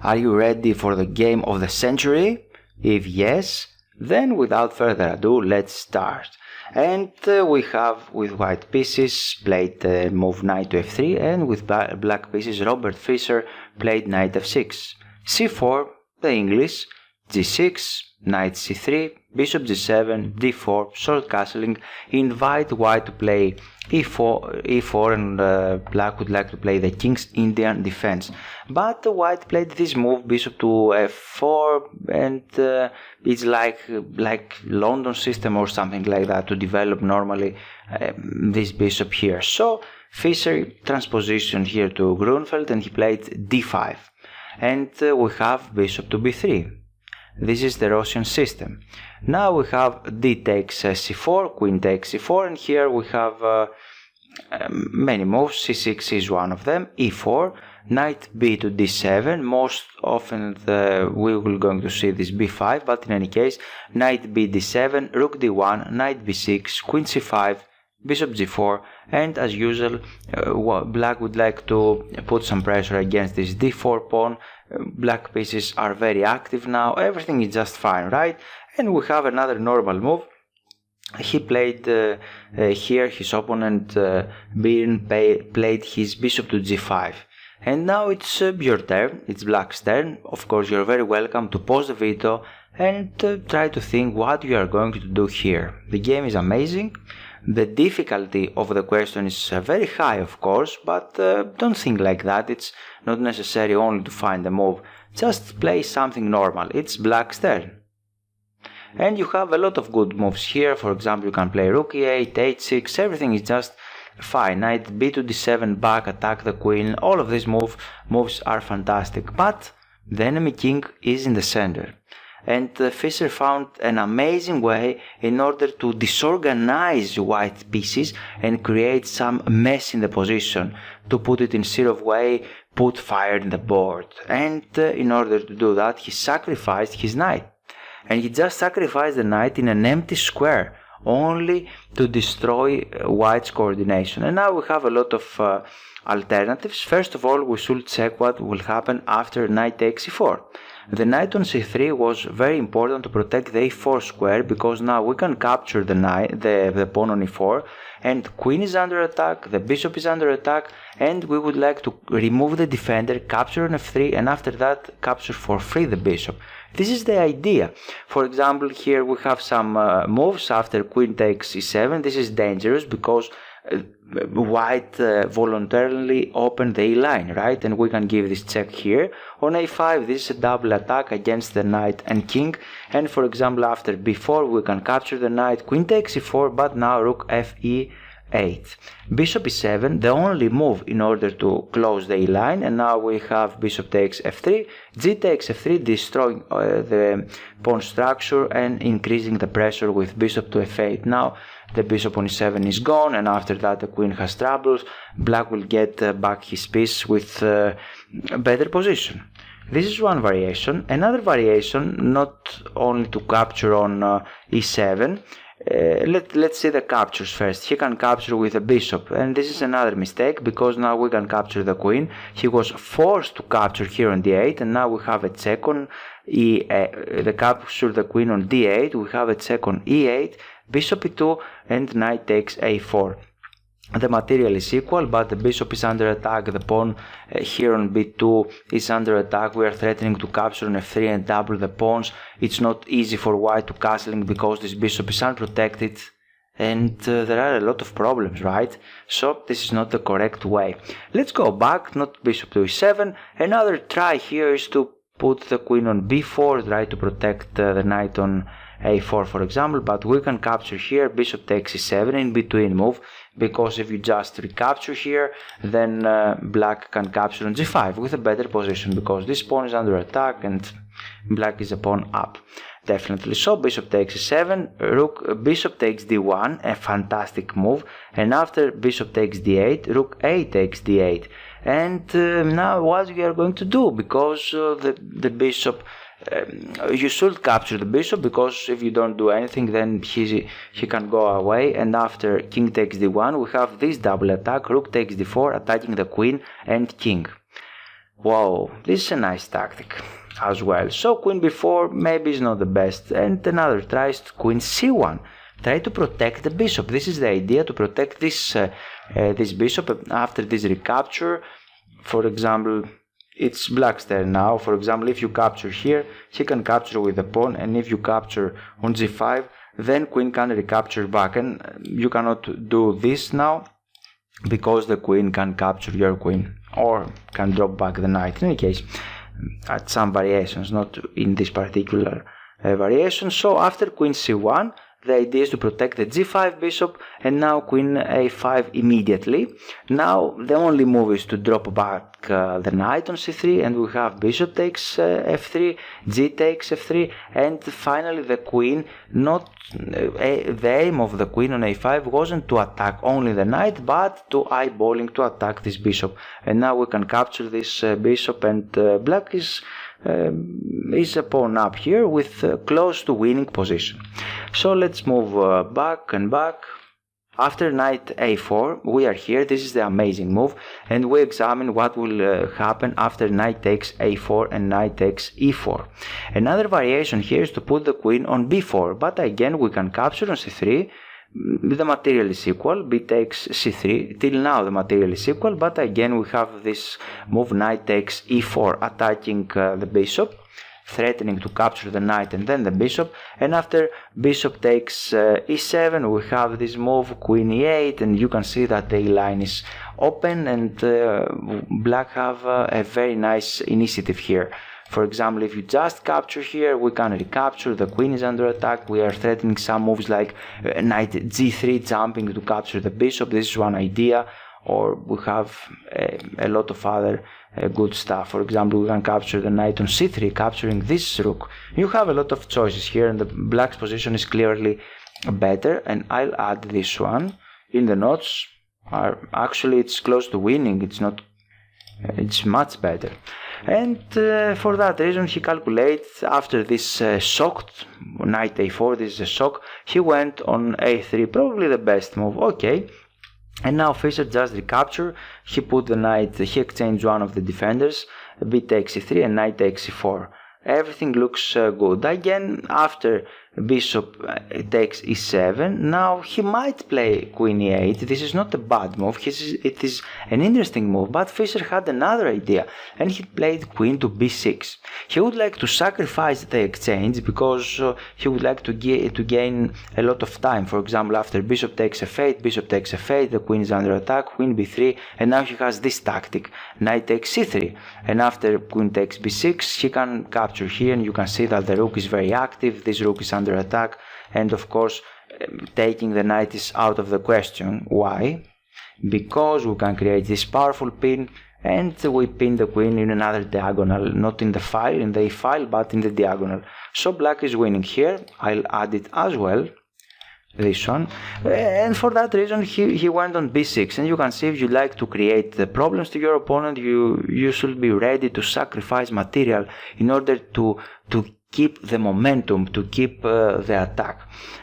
Are you ready for the game of the century? If yes, then without further ado, let's start. And we have with white pieces played move knight to f3, and with black pieces Robert Fischer played knight f6, c4, the English, g6, knight c3, bishop g7, d4, short castling, invite white to play e4 and black would like to play the King's Indian defense. But white played this move, bishop to f4, and it's like London system or something like that to develop normally this bishop here. So Fischer transpositioned here to Grunfeld and he played d5, and we have bishop to b3. This is the Russian system. Now we have d takes c4, queen takes c4, and here we have many moves. c6 is one of them, e4, knight b to d7. Most often we will going to see this b5, but in any case, knight b d7, rook d1, knight b6, queen c5, bishop g4, and as usual black would like to put some pressure against this d4 pawn. Black pieces are very active now, everything is just fine, right? And we have another normal move. He played here, his opponent Byrne played his bishop to g5. And now it's your turn, it's black's turn. Of course, you're very welcome to pause the video and try to think what you are going to do here. The game is amazing. The difficulty of the question is very high, of course, but don't think like that. It's not necessary only to find a move. Just play something normal. It's black's turn. And you have a lot of good moves here. For example, you can play rook e8, h6, everything is just fine. Knight b to d7 back, attack the queen. All of these moves are fantastic. But the enemy king is in the center. And Fischer found an amazing way in order to disorganize white pieces and create some mess in the position. To put it in Sirov way, put fire in the board. And in order to do that, he sacrificed his knight. And he just sacrificed the knight in an empty square, only to destroy white's coordination. And now we have a lot of alternatives. First of all, we should check what will happen after knight takes e4. The knight on c3 was very important to protect the e4 square, because now we can capture the pawn on e4, and queen is under attack, the bishop is under attack, and we would like to remove the defender, capture on f3, and after that capture for free the bishop. This is the idea. For example, here we have some moves after queen takes e7. This is dangerous because white voluntarily opened the e-line, right? And we can give this check here. On a5, this is a double attack against the knight and king. And for example, after b4, we can capture the knight. Queen takes e4, but now rook fe8. Bishop e7, the only move in order to close the e-line, and now we have bishop takes f3, g takes f3, destroying the pawn structure and increasing the pressure with bishop to f8. Now the bishop on e7 is gone, and after that the queen has troubles. Black will get back his piece with a better position. This is one variation. Another variation, not only to capture on e7, let's see the captures first. He can capture with a bishop, and this is another mistake because now we can capture the queen. He was forced to capture here on d8, and now we have a check on the capture the queen on d8. We have a check on e8, bishop e2, and knight takes a4. The material is equal, but the bishop is under attack. The pawn here on b2 is under attack. We are threatening to capture on f3 and double the pawns. It's not easy for white to castling because this bishop is unprotected, and there are a lot of problems, right? So this is not the correct way. Let's go back, not bishop to e7. Another try here is to put the queen on b4, try to protect the knight on a4, for example, but we can capture here, bishop takes e7 in between move, because if you just recapture here, then black can capture on g5 with a better position, because this pawn is under attack and black is a pawn up. Definitely. So bishop takes e7, bishop takes d1, a fantastic move, and after bishop takes d8, rook a takes d8. And now what we are going to do, because the bishop, you should capture the bishop, because if you don't do anything, then he can go away. And after king takes d1, we have this double attack, rook takes d4, attacking the queen and king. Wow, this is a nice tactic as well. So queen b4 maybe is not the best, and another tries to queen c1. Try to protect the bishop. This is the idea, to protect this this bishop after this recapture. For example, it's black's turn now. For example, if you capture here, he can capture with the pawn, and if you capture on g5, then queen can recapture back, and you cannot do this now because the queen can capture your queen or can drop back the knight. In any case, at some variations, not in this particular variation. So after queen c1, the idea is to protect the g5 bishop, and now queen a5 immediately. Now the only move is to drop back the knight on c3, and we have bishop takes f3, g takes f3, and finally the queen, the aim of the queen on a5 wasn't to attack only the knight, but to eyeballing to attack this bishop. And now we can capture this bishop, and black is a pawn up here with close to winning position. So let's move back and back. After knight a4, we are here. This is the amazing move, and we examine what will happen after knight takes a4 and knight takes e4. Another variation here is to put the queen on b4, but again we can capture on c3. The material is equal, b takes c3. Till now the material is equal, but again we have this move knight takes e4, attacking the bishop, threatening to capture the knight and then the bishop. And after bishop takes e7, we have this move queen e8, and you can see that the line is open, and black have a very nice initiative here. For example, if you just capture here, we can recapture, the queen is under attack, we are threatening some moves like knight g3 jumping to capture the bishop. This is one idea, or we have a lot of other good stuff. For example, we can capture the knight on c3, capturing this rook. You have a lot of choices here, and the black's position is clearly better, and I'll add this one in the notes. Actually, it's close to winning, it's much better. And for that reason he calculates, after this shocked knight a4, this is a shock, he went on a3, probably the best move. Okay, and now Fischer just recapture, he put the knight, he exchanged one of the defenders, b takes e3 and knight takes e4. Everything looks good. Again, after bishop takes e7, now he might play queen e8. This is not a bad move, it is an interesting move, but Fischer had another idea, and he played queen to b6. He would like to sacrifice the exchange because he would like to gain a lot of time. For example, after bishop takes f8, the queen is under attack, queen b3, and now he has this tactic, knight takes c3, and after queen takes b6, he can capture here, and you can see that the rook is very active, this rook is under attack, and of course taking the knight is out of the question. Why? Because we can create this powerful pin, and we pin the queen in another diagonal, not in the file, in the file, but in the diagonal. So black is winning here. I'll add it as well, this one, and for that reason he went on b6. And you can see, if you like to create the problems to your opponent, you should be ready to sacrifice material in order to keep the momentum, to keep the attack.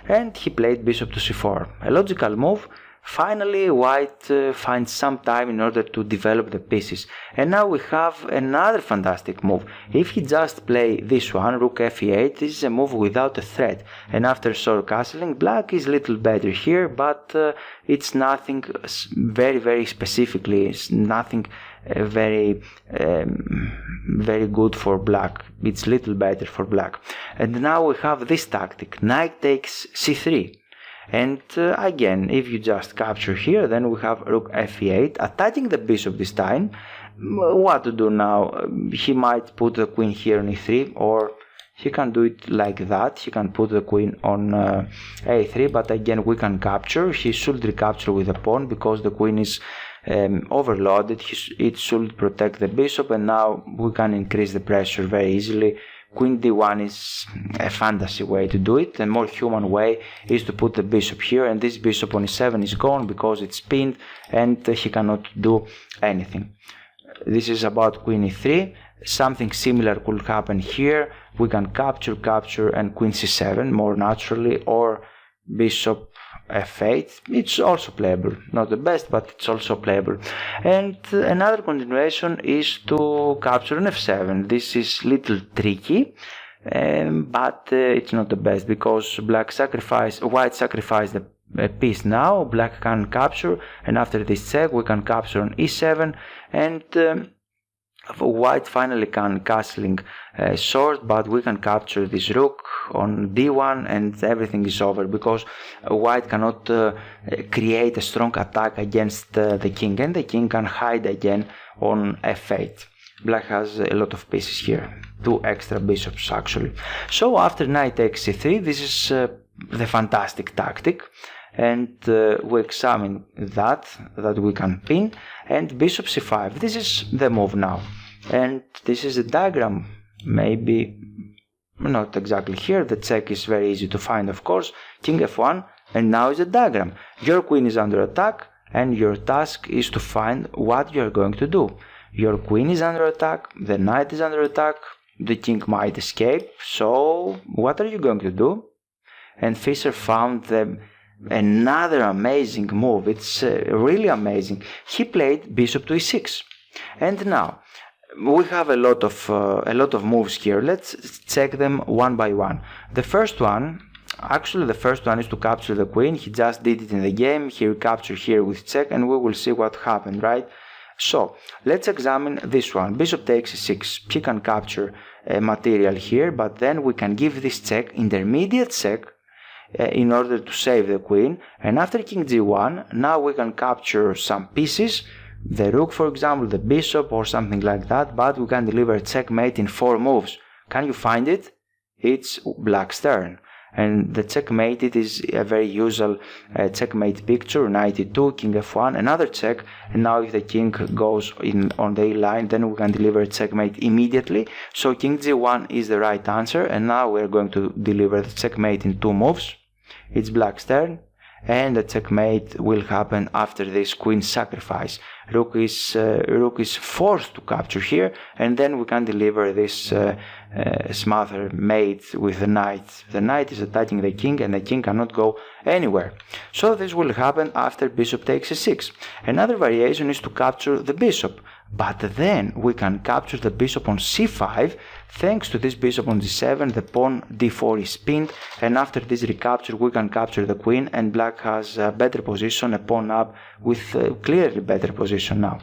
And he played bishop to c4, a logical move. Finally, white finds some time in order to develop the pieces. And now we have another fantastic move. If he just play this one, rook f8, this is a move without a threat. And after short castling, black is a little better here, but it's nothing very specifically, it's nothing very good for black. It's little better for black. And now we have this tactic, knight takes c3. And again, if you just capture here, then we have rook f8, attacking the bishop this time. What to do now? He might put the queen here on e3, or he can do it like that. He can put the queen on a3, but again we can capture. He should recapture with a pawn because the queen is overloaded. It should protect the bishop, and now we can increase the pressure very easily. Queen d1 is a fantasy way to do it. A more human way is to put the bishop here, and this bishop on e7 is gone because it's pinned and he cannot do anything. This is about queen e3. Something similar could happen here. We can capture and queen c7 more naturally, or bishop f8. It's also playable, not the best, but it's also playable. And another continuation is to capture an f7. This is little tricky, but it's not the best, because white sacrifice the piece now, black can capture, and after this check we can capture on e7, and white finally can castling sword, but we can capture this rook on d1 and everything is over, because white cannot create a strong attack against the king, and the king can hide again on f8. Black has a lot of pieces here, 2 extra bishops actually. So after knight takes c3, this is the fantastic tactic, and we examine that we can pin, and bishop c5. This is the move now, and this is a diagram, maybe not exactly here, the check is very easy to find, of course, king f1, and now is a diagram. Your queen is under attack, and your task is to find what you are going to do. Your queen is under attack, the knight is under attack, the king might escape, so what are you going to do? And Fischer found another amazing move. It's really amazing. He played bishop to e6, and now we have a lot of moves here. Let's check them one by one. The first one is to capture the queen. He just did it in the game. He captured here with check, and we will see what happened, right? So let's examine this one. Bishop takes e6. He can capture material here, but then we can give this check, intermediate check, in order to save the queen. And after king g1, now we can capture some pieces, the rook for example, the bishop or something like that, but we can deliver checkmate in 4 moves. Can you find it? It's black's turn. And the checkmate, it is a very usual checkmate picture, knight e2, king f1, another check, and now if the king goes in on the line, then we can deliver checkmate immediately. So king g1 is the right answer, and now we're going to deliver the checkmate in 2 moves. It's black's turn, and the checkmate will happen after this queen sacrifice. Rook is forced to capture here, and then we can deliver this smother mate with the knight. The knight is attacking the king, and the king cannot go anywhere. So this will happen after bishop takes e6. Another variation is to capture the bishop, but then we can capture the bishop on c5. Thanks to this bishop on d7, the pawn d4 is pinned, and after this recapture we can capture the queen, and black has a better position, a pawn up with clearly better position now.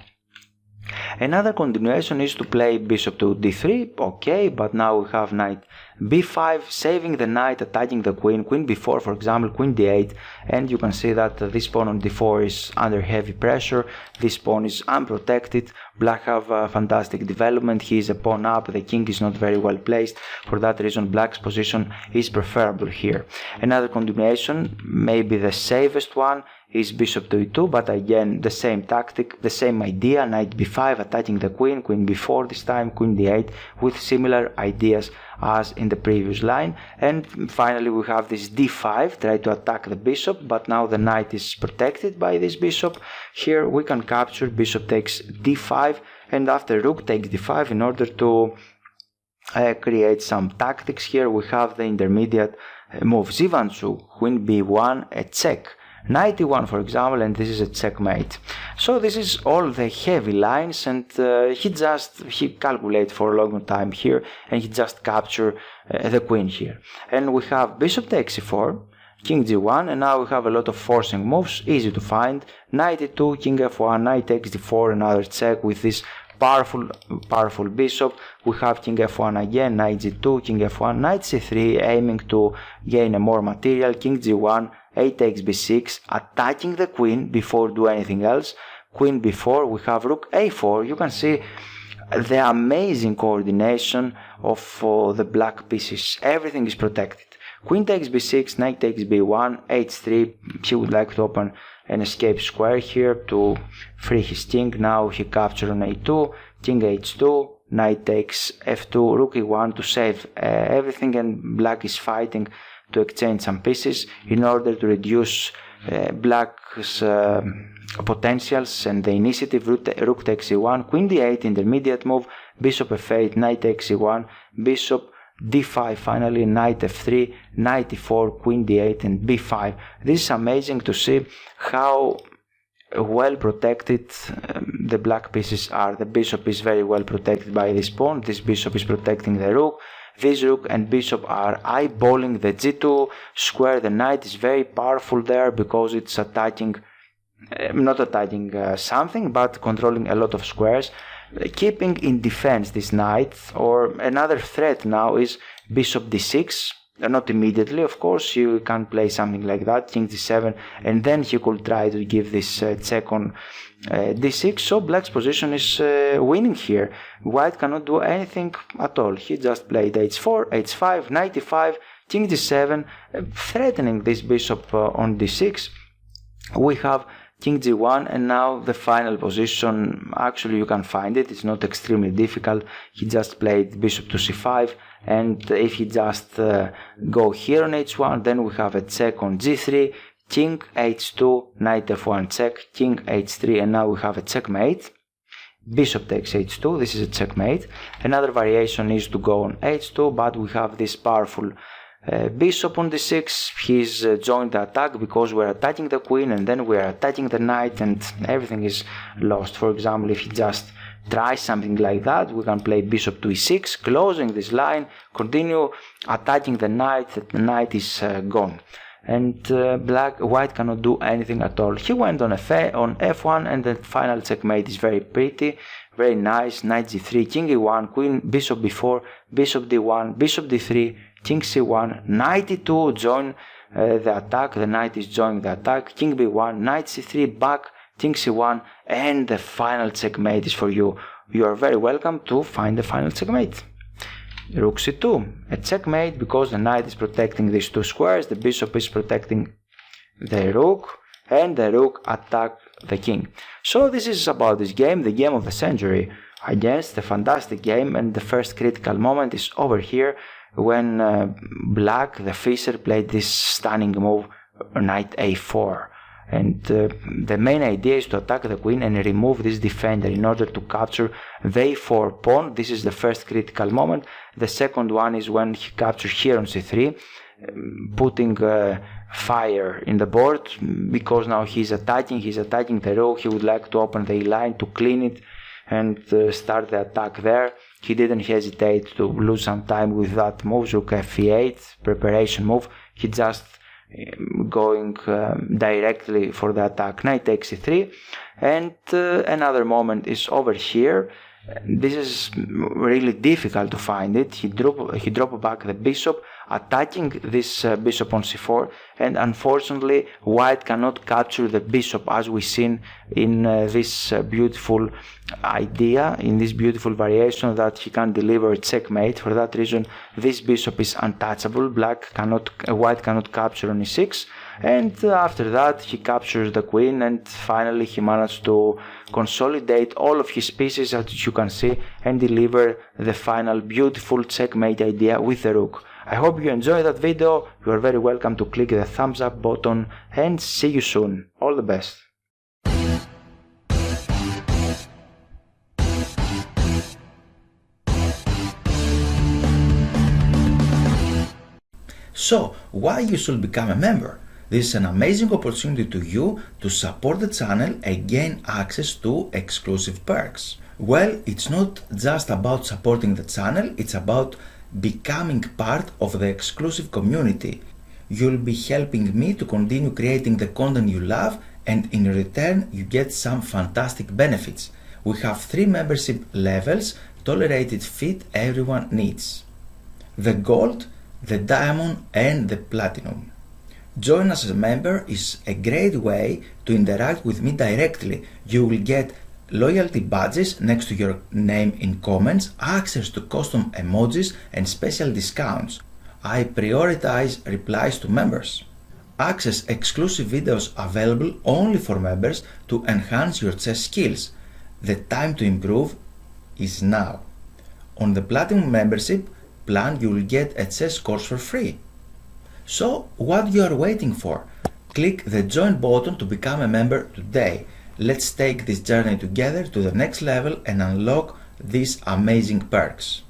Another continuation is to play bishop to d3, okay, but now we have knight b5, saving the knight, attacking the queen, queen b4 for example, queen d8, and you can see that this pawn on d4 is under heavy pressure, this pawn is unprotected. Black have a fantastic development, he is a pawn up, the king is not very well placed, for that reason black's position is preferable here. Another continuation, maybe the safest one, is bishop to e2, but again the same tactic, the same idea, knight b5 attacking the queen, queen b4 this time, queen d8, with similar ideas as in the previous line. And finally we have this d5, try to attack the bishop, but now the knight is protected by this bishop. Here we can capture, bishop takes d5, and after rook takes d5 in order to create some tactics. Here we have the intermediate move, Zivansu, queen b1, a check, knight e1 for example, and this is a checkmate. So this is all the heavy lines, and he calculates for a long time here, and he just capture the queen here. And we have bishop takes e4, king g1, and now we have a lot of forcing moves, easy to find, knight e2, king f1, knight takes d4, another check with this powerful bishop. We have king f1 again, knight g2, king f1, knight c3, aiming to gain more material, king g1, a takes b6, attacking the queen before do anything else, queen b4, we have rook a4. You can see the amazing coordination of the black pieces, everything is protected. Queen takes b6, knight takes b1, h3, he would like to open an escape square here to free his king. Now he captures on a2, king h2, knight takes f2, rook e1 to save everything, and black is fighting to exchange some pieces in order to reduce black's potentials and the initiative. Rook takes e1, queen d8, intermediate move, bishop f8, knight takes e1, bishop d5 finally, knight f3, knight e4, queen d8 and b5. This is amazing to see how well protected the black pieces are. The bishop is very well protected by this pawn, this bishop is protecting the rook, this rook and bishop are eyeballing the g2 square. The knight is very powerful there because it's attacking, not attacking something, but controlling a lot of squares, keeping in defense this knight. Or another threat now is bishop d6. Not immediately, of course, you can play something like that, king d7, and then he could try to give this check on d6. So black's position is winning here. White cannot do anything at all. He just played h4, h5, knight e5, king d7, threatening this bishop on d6. We have king g1, and now the final position. Actually, you can find it, it's not extremely difficult. He just played bishop to c5, and if he just go here on h1, then we have a check on g3, king h2, knight f1 check, king h3, and now we have a checkmate. Bishop takes h2, this is a checkmate. Another variation is to go on h2, but we have this powerful bishop on d6. He's joined the attack because we're attacking the queen and then we're attacking the knight, and everything is lost. For example, if he just tries something like that, we can play bishop to e6, closing this line, continue attacking the knight is gone. And white cannot do anything at all. He went on f1, and the final checkmate is very pretty, very nice. Knight g3, king e1, queen, bishop b4, bishop d1, bishop d3, king c1, knight e2 join the attack, the knight is joining the attack, king b1, knight c3 back, king c1, and the final checkmate is for you. You are very welcome to find the final checkmate. Rook c2, a checkmate because the knight is protecting these two squares, the bishop is protecting the rook, and the rook attack the king. So this is about this game, the game of the century. Against the fantastic game, and the first critical moment is over here when black, the fisher, played this stunning move, knight a4. And the main idea is to attack the queen and remove this defender in order to capture the a4 pawn. This is the first critical moment. The second one is when he captures here on c3, putting fire in the board, because now he's attacking the rook. He would like to open the line to clean it and start the attack there. He didn't hesitate to lose some time with that move, rook f8, preparation move. He just going directly for the attack, knight takes c3, and another moment is over here. This is really difficult to find it. He dropped back the bishop, attacking this bishop on c4, and unfortunately white cannot capture the bishop, as we've seen in this beautiful idea, in this beautiful variation, that he can deliver a checkmate. For that reason, this bishop is untouchable. White cannot capture on e6, and after that he captures the queen, and finally he managed to consolidate all of his pieces, as you can see, and deliver the final beautiful checkmate idea with the rook. I hope you enjoyed that video. You are very welcome to click the thumbs up button, and see you soon. All the best. So, why you should become a member? This is an amazing opportunity to you to support the channel and gain access to exclusive perks. Well, it's not just about supporting the channel, it's about becoming part of the exclusive community. You'll be helping me to continue creating the content you love, and in return you get some fantastic benefits. We have 3 membership levels tolerated fit everyone needs: the gold, the diamond and the platinum. Join us as a member is a great way to interact with me directly. You will get loyalty badges next to your name in comments, access to custom emojis and special discounts. I prioritize replies to members. Access exclusive videos available only for members to enhance your chess skills. The time to improve is now. On the platinum membership plan, you will get a chess course for free. So what you are waiting for? Click the join button to become a member today. Let's take this journey together to the next level and unlock these amazing perks.